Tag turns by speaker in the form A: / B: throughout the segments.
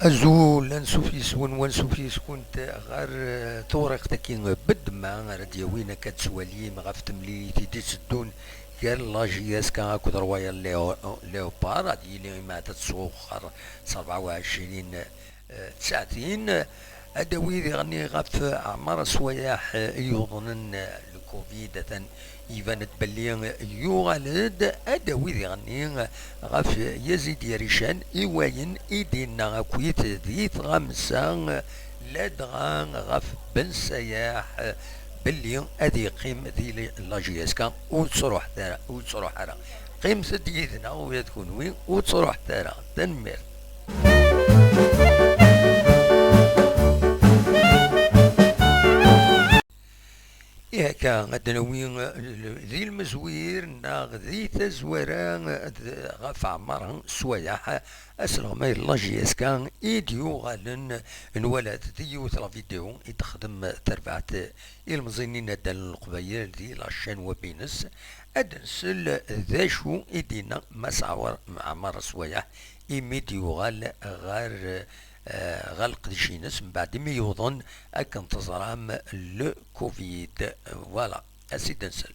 A: أزول نسوفيس ونسوفيس كنت غير طورق تكين بد ما راديوينا كتسواليم غف تملي تيدي تسدون قال لا جياس كان اكو رواية ليوبار هادي اللي ما تتسوخر 27 ساعتين أدوي غني غف أعمار سوايح يوضنن الكوفيد إيفان تبلي يوغالد أدوي غني غف يزيد يريشان إيواين إيدينا كويت ذيت غمسان لدغان غف بن سياح بلي أدي قيم ذي لاجياسكا وتصروح دارا وتصروح على قيم سديدنا ويتكون وين وتصروح دارا تنمير. إيه كان غدنوين ذي المزوير ناغ ذي تزوران غف عمران سوايح أسلغ ما يلاجيس كان إيديو غالن نولد ذيو ثلا فيديو يتخدم تربعت المزينين دال القبايل ذي لاشين وبينس أدنسل ذا شو إيدينا مسعور عمر سوايح إيميديو غال غير غلق ديشينس من بعد ما يوضن أكن تزرام لو كوفيد فوالا أسيد نسل.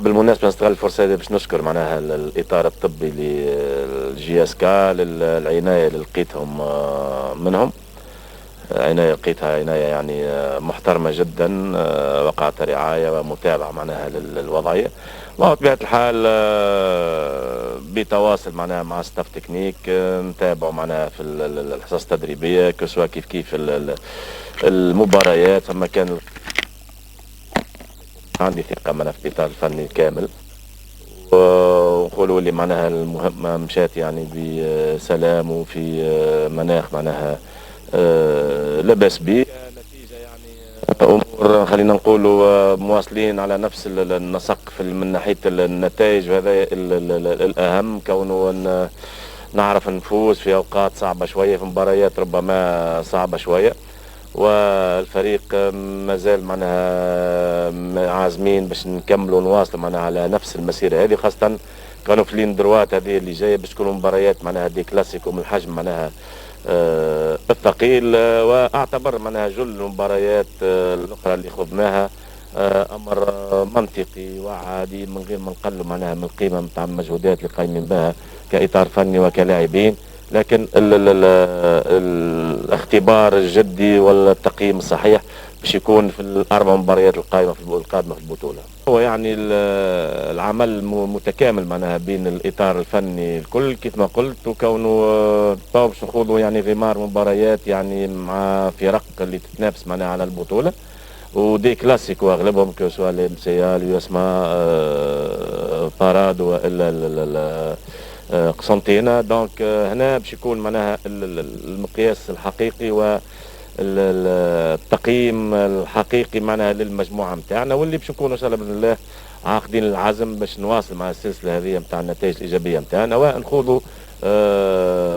B: بالمناسبة نستغل الفرصة هذه باش نشكر معناها الإطار الطبي للجي اس كا للعناية اللي لقيتهم منهم. عناية لقيتها عناية يعني محترمة جدا، وقعت رعاية ومتابعة معناها للوضعية، وبطبيعة الحال بتواصل معناها مع ستاف تكنيك نتابعوا معناها في الحصص التدريبية كسوا كيف المباريات. ثم كان عندي ثقة معناها في الإطار الفني الكامل، ونقولوا اللي معناها المهمة مشات يعني بسلام وفي مناخ معناها لا بأس به. نتيجة يعني أمور خلينا نقولوا مواصلين على نفس النسق من ناحية النتائج، وهذا الأهم كونه نعرف نفوز في أوقات صعبة شوية، في مباريات ربما صعبة شوية، والفريق مازال معناها عازمين باش نكملوا ونواصلوا معناها على نفس المسيرة هذه، خاصة كانوا في لين دروات هذه اللي جاية باش تكون مباريات معناها دي كلاسيكو من الحجم معناها الثقيل. واعتبر معناها جل المباريات الاخرى اللي خضناها امر منطقي وعادي من غير ما نقلوا معناها من القيمه نتاع المجهودات اللي قايمين بها كاطار فني وكلاعبين، لكن الاختبار الجدي والتقييم الصحيح باش يكون في الاربع مباريات القادمه في البطوله. هو يعني العمل متكامل معناها بين الاطار الفني الكل كيف ما قلت، وكونه باش نخوضوا يعني غمار مباريات يعني مع فرق اللي تتنافس معناها على البطوله، ودي كلاسيكو اغلبهم كسوا لمسيال يسمى باراد والا قسنطينه. دونك هنا باش يكون معناها المقياس الحقيقي والتقييم الحقيقي معناها للمجموعه نتاعنا، واللي باش نكونوا ان شاء الله باذن الله عاقدين العزم باش نواصل مع السلسله هذه نتاع النتائج الايجابيه نتاعنا، ونخوضوا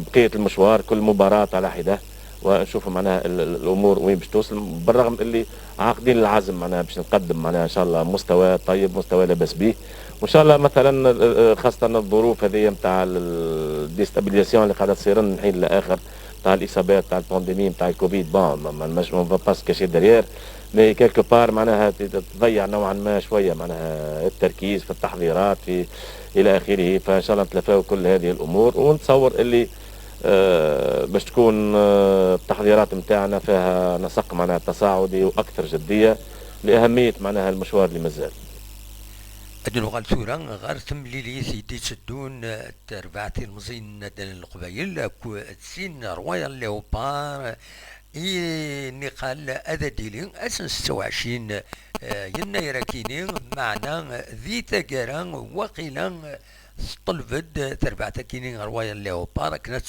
B: بقيه المشوار كل مباراه على حده، ونشوفوا معناها الامور وين باش توصل، بالرغم اللي عاقدين العزم معناها باش نقدم معناها ان شاء الله مستوى طيب، مستوى لا باس به، وان شاء الله مثلا خاصه الظروف هذه نتاع الديستابيليزاسيون اللي قاعده تصير من حين لاخر، نتاع الاصابات نتاع البانديمي نتاع الكوفيد، بون ما نجمو با كاشي دريير، مي كيلكو بار معناها تضيع نوعا ما شويه معناها التركيز في التحضيرات في الى اخره. فان شاء الله نتلافاو كل هذه الامور، ونتصور اللي باش تكون التحضيرات نتاعنا فيها نسق معناها تصاعدي واكثر جديه لاهميه معناها المشوار اللي مازال.
A: أدنو غال ثورا غار ثمليلي سيدي تسدون تربعتي المزين دال القبايل تسين رواية ليوبار نقال أذا ديلين أسن 26 يناير كيني معنا ذي تقارا وقيلا طلبت تربعة كيني رواية ليوبار كانت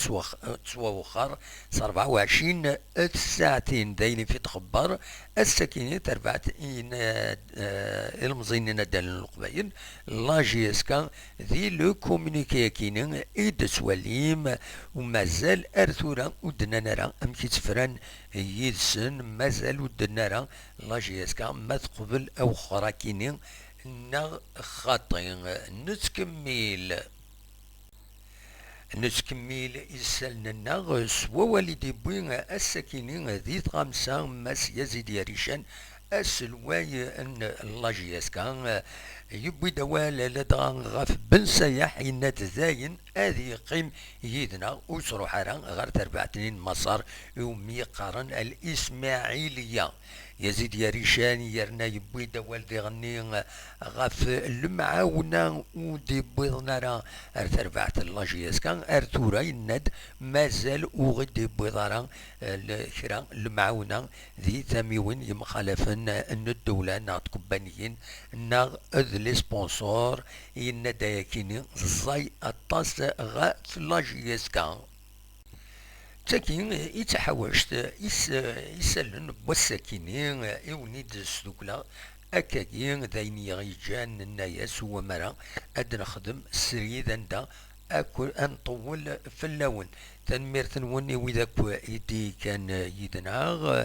A: تسوى وخر 24 ساعتين دايلين في تخبر السكينة تربعة المزينين دال القبايل لا جيسكا ذي لو كومونيكي كيني إيد سواليم ومازال أرثورا ودنا نرى أمكي تفران يدسن مازال ودنا نرى لا جيسكا ما تقبل أو خرا كيني خاطين نتكمل نسكميل إسالنا سوا والدي بوين السكينين ذي خمسة مس يزيد يريشان السلواي ان اللاجياس كان يبوي دوال لدغان غاف بن سياح ينات زاين هذه قيم يدنا وسرو حران غير 4 مسار يومي قارن الإسماعيلية يزيد يريشان يرنا يبوي دوال ذي غني غاف المعاونة ودي بيضنا راه ارتربعة اللاجياس كان ارتورا يند مازال وغدي بيضارا الكرا المعاونة ذي ثميون يمخالفن ان الدولة نا تكبانيين نا اذ لي سبونسور ين دايكيني زي الطاس غا في اللاجياس كان تاكين يتحوشت يسلن بوساكينين يونيد السدوكلا أكاكين ذاين يغيجان الناياس هو مرا أد نخدم سريد اندا أكل أنطول في اللون تنمير تنوني وذاك يدي كان يدناغ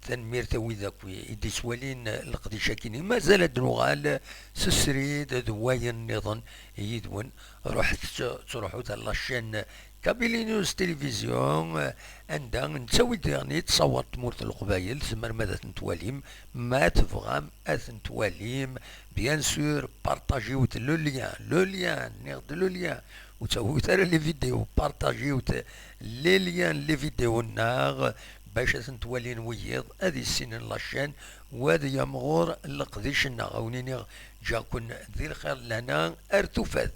A: تنمير وذاك يدي سوالين القديشة كيني ما زال دنوغال سسريد دواي النظام يدون رحت تروحو تلاشين كابيلي نيوز تلفزيون عندها نسوي ديرني تصور تمورت القبايل زمر ماذا تنتواليم ما تفغام اثنتواليم بيان سور بارطاجيوت لو ليان نيغد لو ليان وتسوي ترى لي فيديو بارطاجيوت لي فيديو ناغ باش تنتوالين ويض هذه السنين لاشين وهذا يمغور القديش ناغ ونيني جاكن ذي الخير لنا ارتفات